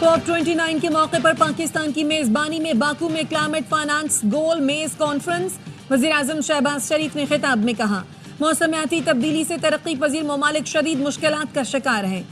COP29 के मौके पर पाकिस्तान की मेजबानी में बाकू में क्लाइमेट फाइनेंस गोल मेज कॉन्फ्रेंस। वज़ीर-ए-आज़म शहबाज शरीफ ने खिताब में कहा, मौसमियाती तब्दीली से तरक्की पजीर ममालिक शदीद मुश्किलात का शिकार हैं।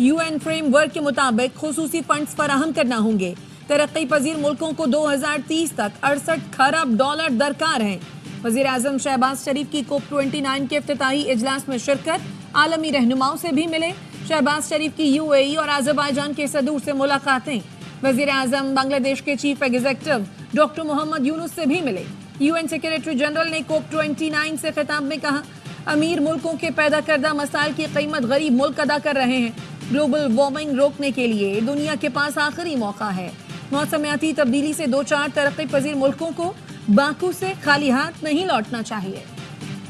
UN फ्रेम वर्क के मुताबिक खुसूसी फंड्स फराहम करना होंगे। तरक्की पजीर मुल्कों को 2030 तक 68 खरब डॉलर दरकार हैं। वज़ीर-ए-आज़म शहबाज शरीफ की COP29 के इफ्तिताही इजलास में शिरकत, आलमी रहनुमाओं से भी मिले। शहबाज शरीफ की UAE और अज़रबैजान के सदूर से मुलाकातें। वज़ीर-ए-आज़म बांग्लादेश के chief executive doctor Mohammad Yunus से भी मिले। UN सेक्रेटरी जनरल ने COP29 से खिताब में कहा, अमीर मुल्कों के पैदा करदा मसाइल की कीमत गरीब मुल्क अदा कर रहे हैं। ग्लोबल वार्मिंग रोकने के लिए दुनिया के पास आखिरी मौका है। मौसमियाती तब्दीली से 2-4 तरक्की पजीर मुल्कों को बाकू से खाली हाथ नहीं लौटना चाहिए।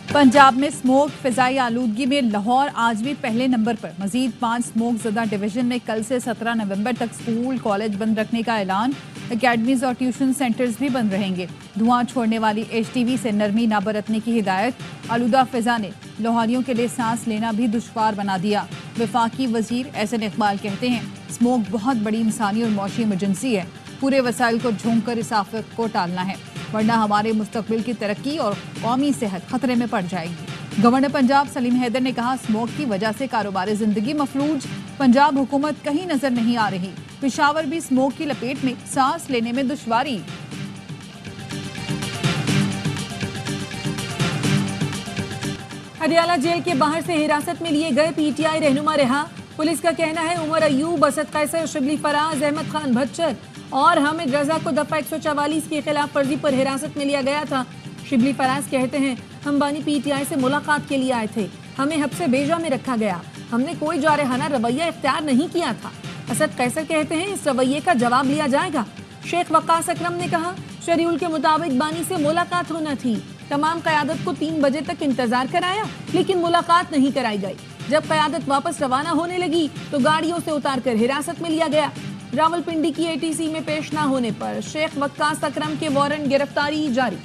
पंजाब में स्मोक फिजाई आलूदगी में लाहौर आज भी पहले नंबर पर। मजीद 5 स्मोक ज़दा डिवीजन में कल से 17 नवंबर तक स्कूल कॉलेज बंद रखने का ऐलान। एकेडमीज और ट्यूशन सेंटर्स भी बंद रहेंगे। धुआं छोड़ने वाली HTV से नरमी ना बरतने की हिदायत। आलूदा फिजा ने लाहौरियों के लिए सांस लेना भी दुश्वार बना दिया। वफाकी वजीर एहसन इकबाल कहते हैं, स्मोक बहुत बड़ी इंसानी और मौशी इमरजेंसी है। पूरे वसाइल को झोंक कर इस आफत को टालना है, वरना हमारे मुस्तकबिल की तरक्की और कौमी सेहत खतरे में पड़ जाएगी। गवर्नर पंजाब सलीम हैदर ने कहा, स्मोक की वजह से कारोबारी जिंदगी मफलूज। पंजाब हुकूमत कहीं नजर नहीं आ रही। पेशावर भी स्मोक की लपेट में, सांस लेने में दुश्वारी। हडियाला जेल के बाहर से हिरासत में लिए गए PTI रहनुमा रिहा। पुलिस का कहना है, उमर अयूब, असद कैसर, शिबली फराज, अहमद खान भच्चर और हामिद रजा को दफा 144 की खिलाफ वर्जी पर हिरासत में लिया गया था। शिबली फराज कहते हैं, हम बानी PTI से मुलाकात के लिए आए थे, हमें हब्से बेजा में रखा गया, हमने कोई जारहाना रवैया इख्तियार नहीं किया था। असद कैसर कहते हैं, इस रवैये का जवाब लिया जाएगा। शेख वक्कास अकरम ने कहा, शेड्यूल के मुताबिक बानी से मुलाकात होना थी। तमाम क़यादत को 3 बजे तक इंतजार कराया, लेकिन मुलाकात नहीं कराई गई। जब क़यादत वापस रवाना होने लगी तो गाड़ियों से उतार कर हिरासत में लिया गया। रावलपिंडी की ATC में पेश न होने पर शेख वक्कास अकरम के वारंट गिरफ्तारी जारी।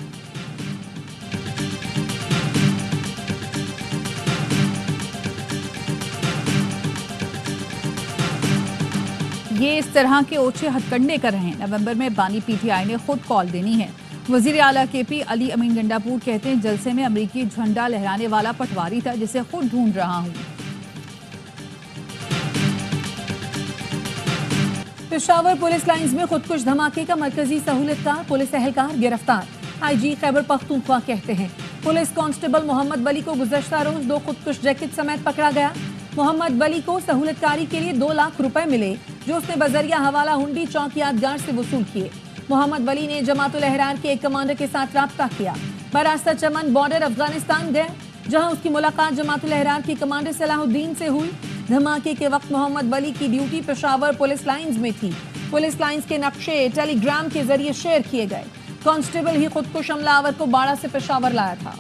ये इस तरह के ओछे हथकंडे कर रहे हैं। नवंबर में बानी PTI ने खुद कॉल देनी है। वजीर आला KP अली अमीन गंडापुर कहते हैं, जलसे में अमरीकी झंडा लहराने वाला पटवारी था जिसे खुद ढूंढ रहा हूं। पेशावर पुलिस लाइंस में खुदकुश धमाके का मरकजी सहूलतकार पुलिस एहलकार गिरफ्तार। IG खैबर पख्तूनख्वा कहते हैं, पुलिस कांस्टेबल मोहम्मद वली को गुज़श्ता रोज 2 खुदकुश जैकेट समेत पकड़ा गया। मोहम्मद वली को सहूलतकारी के लिए 2 लाख रुपए मिले, जो उसने बजरिया हवाला हुंडी चौक यादगार से वसूल किए। मोहम्मद वली ने जमातुल अहरार के एक कमांडर के साथ राब्ता किया। बरास्ता चमन बॉर्डर अफगानिस्तान गए, जहां उसकी मुलाकात जमातुल अहरार के कमांडर सलाहुद्दीन से हुई। धमाके के वक्त मोहम्मद वली की ड्यूटी पेशावर पुलिस लाइंस में थी। पुलिस लाइंस के नक्शे टेलीग्राम के जरिए शेयर किए गए। कांस्टेबल ही खुदकुश हमलावर को बाड़ा से पेशावर लाया था।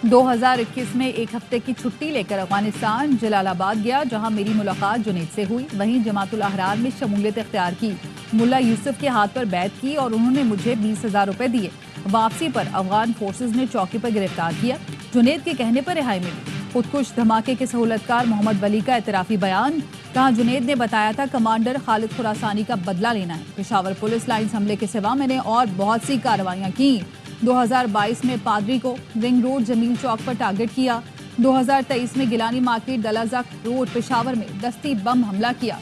2021 में एक हफ्ते की छुट्टी लेकर अफगानिस्तान जलालाबाद गया, जहां मेरी मुलाकात जुनैद से हुई। वहीं जमातुल अहरार में शमूलियत इख्तियार की। मुल्ला यूसुफ के हाथ पर बैत की और उन्होंने मुझे 20,000 रुपए दिए। वापसी पर अफगान फोर्सेज ने चौकी पर गिरफ्तार किया। जुनैद के कहने पर रिहाई मिली। खुदकुश धमाके के सहूलतकार मोहम्मद वली का एतराफी बयान। कहा, जुनैद ने बताया था कमांडर खालिद खुरासानी का बदला लेना है। पेशावर पुलिस लाइंस हमले के सिवा मैंने और बहुत सी कार्रवाइयां की। 2022 में पादरी को रिंग रोड जमील चौक पर टारगेट किया। 2023 में गिलानी मार्केट दलाजक रोड पेशावर में दस्ती बम हमला किया।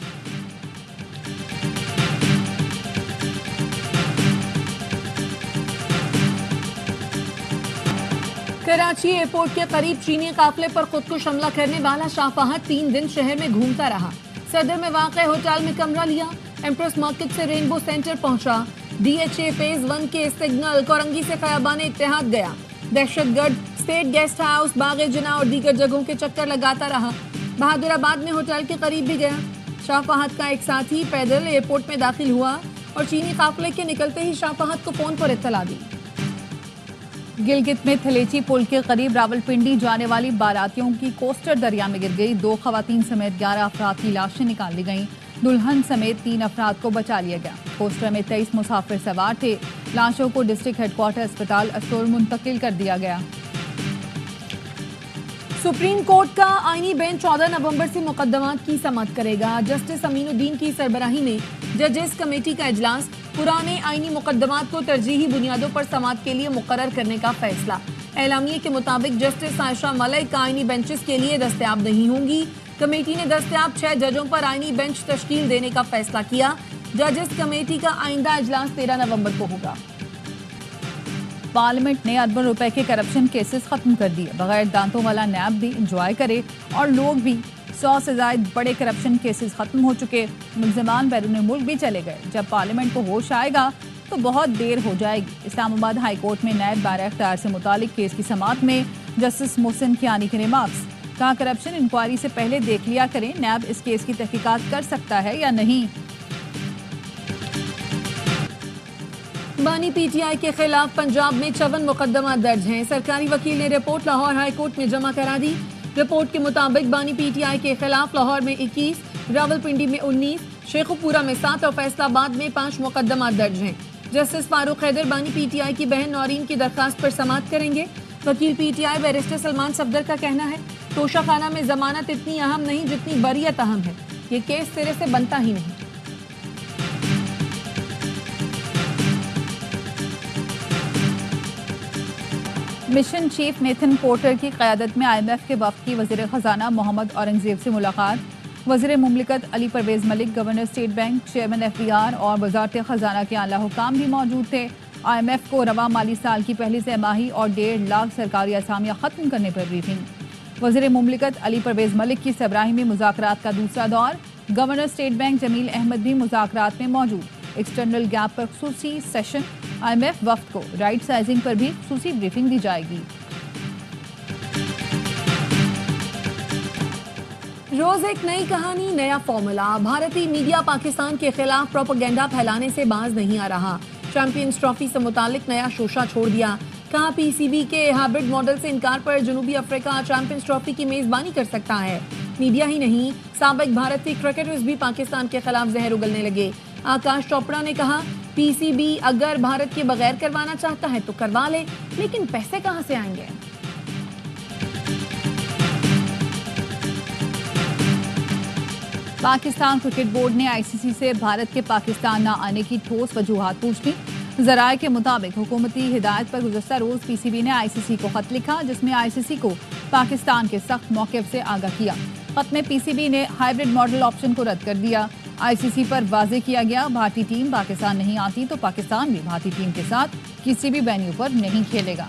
कराची एयरपोर्ट के करीब चीनी काफिले पर खुदकुश हमला करने वाला शाहफहद 3 दिन शहर में घूमता रहा। सदर में वाक़ होटल में कमरा लिया। एम्प्रेस मार्केट से रेनबो सेंटर पहुंचा। DHA फेज 1 के सिग्नल कोरंगी से खयाबान इत्तेहाद गया। दहशतगर्द स्टेट गेस्ट हाउस, बाग जना और दीगर जगहों के चक्कर लगाता रहा। बहादुराबाद में होटल के करीब भी गया। शाहफहद का एक साथी पैदल एयरपोर्ट में दाखिल हुआ और चीनी काफिले के निकलते ही शाहफहद को फोन पर इत्तला दी। गिलगित में थलेची पुल के करीब रावलपिंडी जाने वाली बारातियों की कोस्टर दरिया में गिर गई। 2 खवातीन समेत 11 अफराद की लाशें निकाल ली गईं। दुल्हन समेत 3 अफराद को बचा लिया गया। कोस्टर में 23 मुसाफिर सवार थे। लाशों को डिस्ट्रिक्ट हेडक्वार्टर अस्पताल अस्तोर मुंतकिल कर दिया गया। सुप्रीम कोर्ट का आईनी बेंच 14 नवंबर से मुकदमात की समाअत करेगा। जस्टिस अमीनुद्दीन की सरबराही में जजेस कमेटी का इजलास, पुराने आईनी मुकदमात को तरजीही बुनियादों पर समाअत के लिए मुकर्रर करने का फैसला। एलामिये के मुताबिक जस्टिस आयशा मलिक आईनी बेंचेस के लिए दस्तयाब नहीं होंगी। कमेटी ने दस्तयाब 6 जजों पर आईनी बेंच तश्कील देने का फैसला किया। जजेस कमेटी का आइंदा इजलास 13 नवंबर को होगा। पार्लियामेंट ने अरबों रुपए के करप्शन केसेस खत्म कर दिए। बगैर दांतों वाला नैब भी इंजॉय करे और लोग भी 100 से ज्यादा बड़े करप्शन केसेस खत्म हो चुके। मुल्ज़िमान बैरून मुल्क भी चले गए। जब पार्लियामेंट को होश आएगा तो बहुत देर हो जाएगी। इस्लामाबाद हाई कोर्ट में नैब बार इख्तियार से मुतालिक केस की समाअत में जस्टिस मोहसिन कियानी के रिमार्क्स। कहा, करप्शन इंक्वायरी से पहले देख लिया करें नैब इस केस की तहकीकात कर सकता है या नहीं। बानी पीटीआई के खिलाफ पंजाब में 54 मुकदमा दर्ज हैं। सरकारी वकील ने रिपोर्ट लाहौर हाई कोर्ट में जमा करा दी। रिपोर्ट के मुताबिक बानी पीटीआई के खिलाफ लाहौर में 21, रावलपिंडी में 19, शेखुपुरा में 7 और फैसलाबाद में 5 मुकदमा दर्ज हैं। जस्टिस फारूक हैदर बानी पीटीआई की बहन नौरीन की दरखास्त पर समाअत करेंगे। वकील पीटीआई बैरिस्टर सलमान सफदर का कहना है, तोशाखाना में जमानत इतनी अहम नहीं जितनी बरियत अहम है। ये केस सिरे से बनता ही नहीं। मिशन चीफ नेथन पोर्टर की क़यादत में IMF के वफ़द की वज़ीर ख़जाना मोहम्मद औरंगज़ेब से मुलाकात। वज़ीर मुमलिकत Ali Parvez Malik, governor state Bank, chairman FBR और वज़ारत ख़जाना के आला हुकाम भी मौजूद थे। IMF को रवा माली साल की पहली तिमाही और 1.5 लाख सरकारी असामियाँ ख़त्म करने पर ब्रीफिंग। वज़ीर मुमलिकत अली परवेज़ मलिक की सरबराही में मुज़ाकरात का दूसरा दौर। Governor state bank Jameel Ahmad भी मुज़ाकरात में मौजूद। एक्सटर्नल गैप पर ख़ुसूसी सेशन। IMF वफ़द को राइट साइजिंग पर भी ख़ुसूसी ब्रीफिंग दी जाएगी। रोज एक नई कहानी, नया फॉर्मूला। भारतीय मीडिया पाकिस्तान के खिलाफ प्रोपेगेंडा फैलाने से बाज नहीं आ रहा। चैंपियंस ट्रॉफी से मुतालिक नया शोशा छोड़ दिया। कहा, PCB के हाइब्रिड मॉडल से इनकार पर जनूबी अफ्रीका चैंपियंस ट्रॉफी की मेजबानी कर सकता है। मीडिया ही नहीं, साबिक भारतीय क्रिकेटर्स भी पाकिस्तान के खिलाफ जहर उगलने लगे। आकाश चोपड़ा ने कहा, PCB अगर भारत के बगैर करवाना चाहता है तो करवा ले, लेकिन पैसे कहां से आएंगे। पाकिस्तान क्रिकेट बोर्ड ने ICC से भारत के पाकिस्तान न आने की ठोस वजूहात पूछ ली। ज़राए के मुताबिक हुकूमती हिदायत पर गुज़श्ता रोज़ PCB ने ICC को खत लिखा, जिसमें ICC को पाकिस्तान के सख्त मौक़िफ़ से आगाह किया। खत में PCB ने हाइब्रिड मॉडल ऑप्शन को रद्द कर दिया। ICC पर वाज़ेह किया गया, भारतीय टीम पाकिस्तान नहीं आती तो पाकिस्तान भी भारतीय टीम के साथ किसी भी वेन्यू पर नहीं खेलेगा।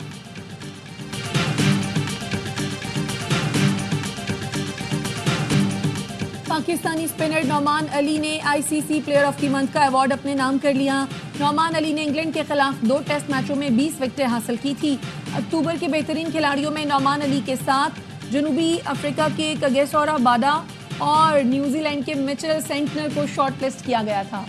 पाकिस्तानी स्पिनर नौमान अली ने ICC player of the month का अवार्ड अपने नाम कर लिया। नौमान अली ने इंग्लैंड के खिलाफ 2 टेस्ट मैचों में 20 विकेटें हासिल की थी। अक्टूबर के बेहतरीन खिलाड़ियों में नौमान अली के साथ जनूबी अफ्रीका के कगेसोरा बादा और न्यूजीलैंड के मिचेल सेंटनर को शॉर्टलिस्ट किया गया था।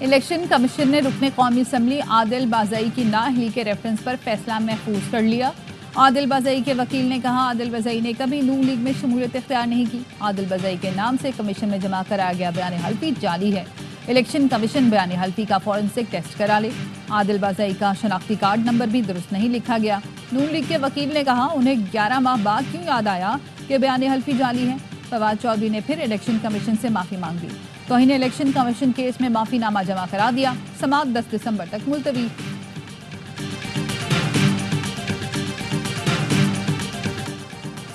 इलेक्शन कमीशन ने रुकने कौमी असम्बली आदिल बाज़ई की नाअहली के रेफरेंस पर फैसला महफूज कर लिया। आदिल बाज़ई के वकील ने कहा, आदिल बाज़ई ने कभी नून लीग में शमूलियत इख्तियार नहीं की। आदिल बाज़ई के नाम से कमीशन में जमा कराया गया बयान हल्फी जाली है। इलेक्शन कमीशन बयान हल्फी का फॉरेंसिक टेस्ट करा ले। आदिल बाज़ई का शनाख्ती कार्ड नंबर भी दुरुस्त नहीं लिखा गया। नून लीग के वकील ने कहा, उन्हें 11 माह बाद क्यों याद आया कि बयान हल्फी जाली है। फवाद चौधरी ने फिर इलेक्शन कमीशन से माफ़ी मांग ली। तौहीन इलेक्शन कमीशन केस में माफ़ीनामा जमा करा दिया। समाअत 10 दिसंबर तक मुलतवी।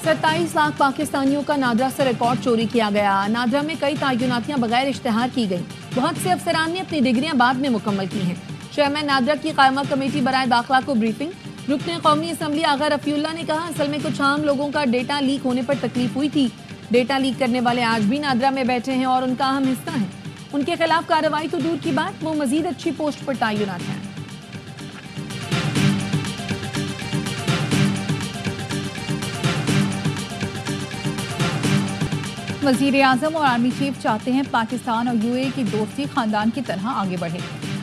27 लाख पाकिस्तानियों का नादरा से रिकॉर्ड चोरी किया गया। नादरा में कई तयनातियां बगैर इश्तिहार की गई। बहुत से अफसरान ने अपनी डिग्रियां बाद में मुकम्मल की हैं। चेयरमैन नादरा की कायमा कमेटी बराए दाखिला को ब्रीफिंग। रुकने कौमी असम्बली आगा रफीउल्लाह ने कहा, असल में कुछ आम लोगों का डेटा लीक होने पर तकलीफ हुई थी। डेटा लीक करने वाले आज भी नादरा में बैठे हैं और उनका अहम हिस्सा है। उनके खिलाफ कार्रवाई तो दूर की बात, वो मजीद अच्छी पोस्ट पर तैनात हैं। वज़ीर आज़म और आर्मी चीफ चाहते हैं पाकिस्तान और UAE की दोस्ती खानदान की तरह आगे बढ़े।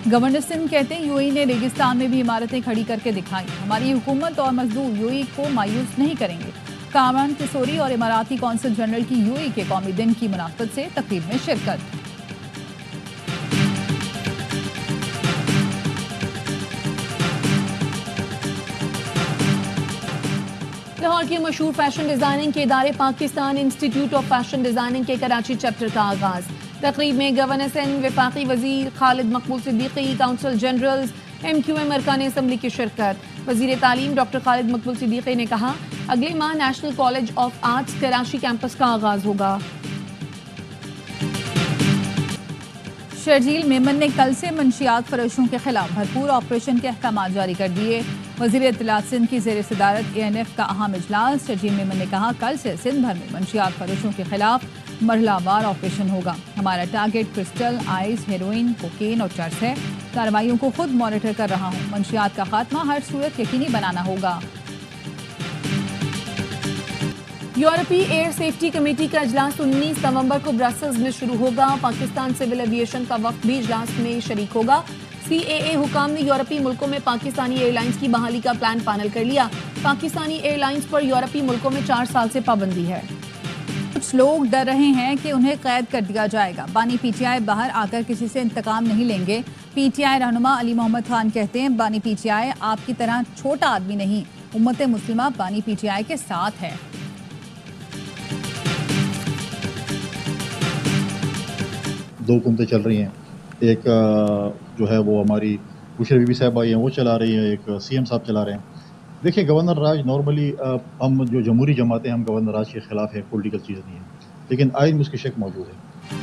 गवर्नर सिंध कहते हैं, UAE ने रेगिस्तान में भी इमारतें खड़ी करके दिखाई। हमारी हुकूमत और मजदूर UAE को मायूस नहीं करेंगे। कामरान किशोरी और इमाराती कौंसल जनरल की UAE के कौमी दिन की मुनासबत से तकरीब में शिरकत। یارک کے مشہور فیشن ڈیزائننگ کے ادارے Pakistan institute of fashion designing کے کراچی چیپٹر کا آغاز. تقریب میں گورنر سندھ وفاقی وزیر خالد مقبول صدیقی، کونسل جنرلز، MQM ارکان اسمبلی کی شرکت. وزیر تعلیم ڈاکٹر خالد مقبول صدیقی نے کہا اگلے ماہ national college of arts Karachi campus کا آغاز ہوگا. شرجیل میمن نے کل سے منشیات فروشوں کے خلاف بھرپور آپریشن کے احکامات جاری کر دیے. وزیر اطلاعات سندھ کی زیر صدارت ANF کا اہم اجلاس. شرجیل میمن نے کہا کل سے سندھ بھر میں منشیات فروشوں کے خلاف مرحلہ وار آپریشن ہوگا. ہمارا target crystal, ice, heroin, cocaine اور چرس ہے. کارروائیوں کو خود مانیٹر کر رہا ہوں. منشیات کا خاتمہ ہر صورت یقینی بنانا ہوگا. یورپی ایئر سیفٹی کمیٹی کا اجلاس 19 نومبر کو برسلز میں شروع ہوگا. پاکستان سول ایویشن کا وفد بھی اجلاس میں شریک ہوگا. CAA حکام نے یورپی ملکوں میں پاکستانی ایئر لائنز کی بحالی کا پلان فائنل کر لیا. پاکستانی ایئر لائنز پر یورپی ملکوں میں 4 سال سے پابندی ہے. کچھ لوگ ڈر رہے ہیں کہ انہیں قید کر دیا جائے گا. بانی PTI باہر آ کر کسی سے انتقام نہیں لیں گے. PTI رہنما علی محمد خان کہتے ہیں بانی PTI آپ کی طرح چھوٹا آدمی نہیں. امت مسلمہ بانی PTI کے ساتھ ہے. دو حکومتیں چل رہی ہیں. ایک جو ہے وہ ہماری بشرا بی بی صاحب آئی ہیں وہ چلا رہی ہیں، ایک CM صاحب چلا رہے ہیں. دیکھیے گورنر راج نارملی ہم جو جمہوری جماعتیں ہم گورنر راج کے خلاف ہیں، پولیٹیکل چیز نہیں ہے، لیکن آئین میں اس کی شک موجود ہے.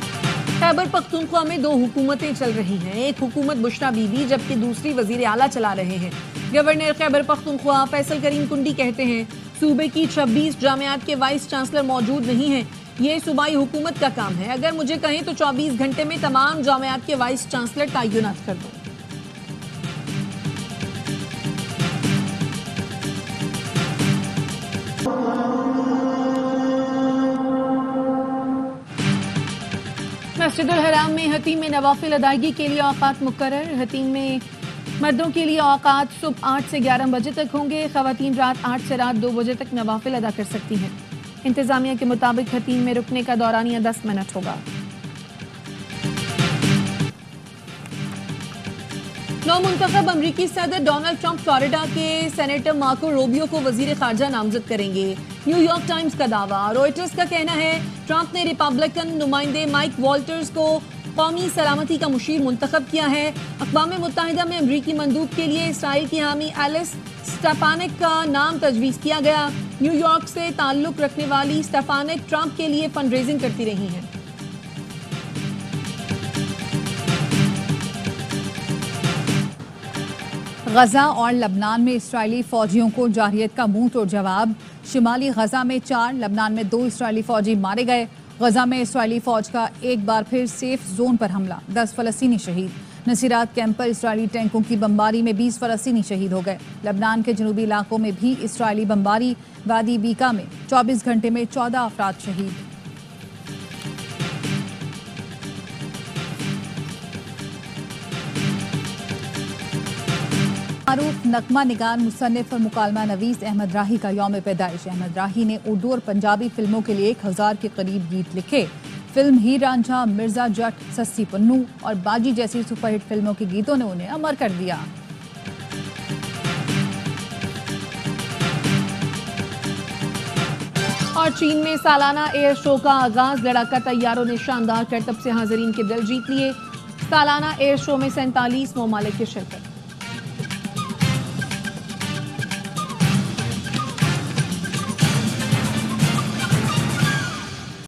خیبر پختونخوا میں 2 حکومتیں چل رہی ہیں. ایک حکومت بشرا بی بی جبکہ دوسری وزیر اعلیٰ چلا رہے ہیں. گورنر خیبر پختونخوا فیصل کریم کنڈی کہتے ہیں صوبے کی 26 جامعات کے وائس چانسلر موجود نہیں ہیں. یہ صوبائی حکومت کا کام ہے. اگر مجھے کہیں تو 24 گھنٹے میں تمام جامعات کے وائس چانسلر تعینات کر دو. مسجد الحرام میں حتیم میں نوافل ادائیگی کے لیے اوقات مقرر. حتیم میں مردوں کے لیے اوقات صبح 8 سے 11 بجے تک ہوں گے. خواتین رات 8 سے رات 2 بجے تک نوافل ادا کر سکتی ہیں. انتظامیہ کے مطابق حتیم میں رکنے کا دورانیہ 10 منٹ ہوگا. نو منتخب امریکی صدر ڈونلڈ ٹرمپ فلوریڈا کے سینیٹر مارکو روبیو کو وزیر خارجہ نامزد کریں گے. نیو یارک ٹائمز کا دعویٰ. روئٹرز کا کہنا ہے ٹرمپ نے ریپبلکن نمائندے مائک والٹرز کو قومی سلامتی کا مشیر منتخب کیا ہے. اقوام متحدہ میں امریکی مندوب کے لیے اسرائیل کی حامی ایلس سٹیفانک کا نام تجویز کیا گیا. نیو یارک سے تعلق رکھنے والی سٹیفانک ٹرمپ کے لیے فنڈ ریزنگ کرتی رہی ہیں. غزہ اور لبنان میں اسرائیلی فوجیوں کو جارحیت کا منہ توڑ جواب. شمالی غزہ میں 4، لبنان میں 2 اسرائیلی فوجی مارے گئے. غزہ میں اسرائیلی فوج کا ایک بار پھر سیف زون پر حملہ، 10 فلسطینی شہید. نصیرات کیمپ پر اسرائیلی ٹینکوں کی بمباری میں 20 فلسطینی شہید ہو گئے. لبنان کے جنوبی علاقوں میں بھی اسرائیلی بمباری. وادی بیکا میں 24 گھنٹے میں 14 افراد شہید. معروف نغمہ نگار، مصنف اور مکالمہ نویس احمد راہی کا یوم پیدائش. احمد راہی نے اردو اور پنجابی فلموں کے لیے 1000 کے قریب گیت لکھے. فلم ہیر رانجھا، مرزا جٹ، سسی پنو اور باجی جیسی سپر ہٹ فلموں کے گیتوں نے انہیں امر کر دیا. اور چین میں سالانہ ایئر شو کا آغاز. لڑاکا طیاروں نے شاندار کرتب سے حاضرین کے دل جیت لیے. سالانہ ایئر شو میں 47 ممالک کی شرکت.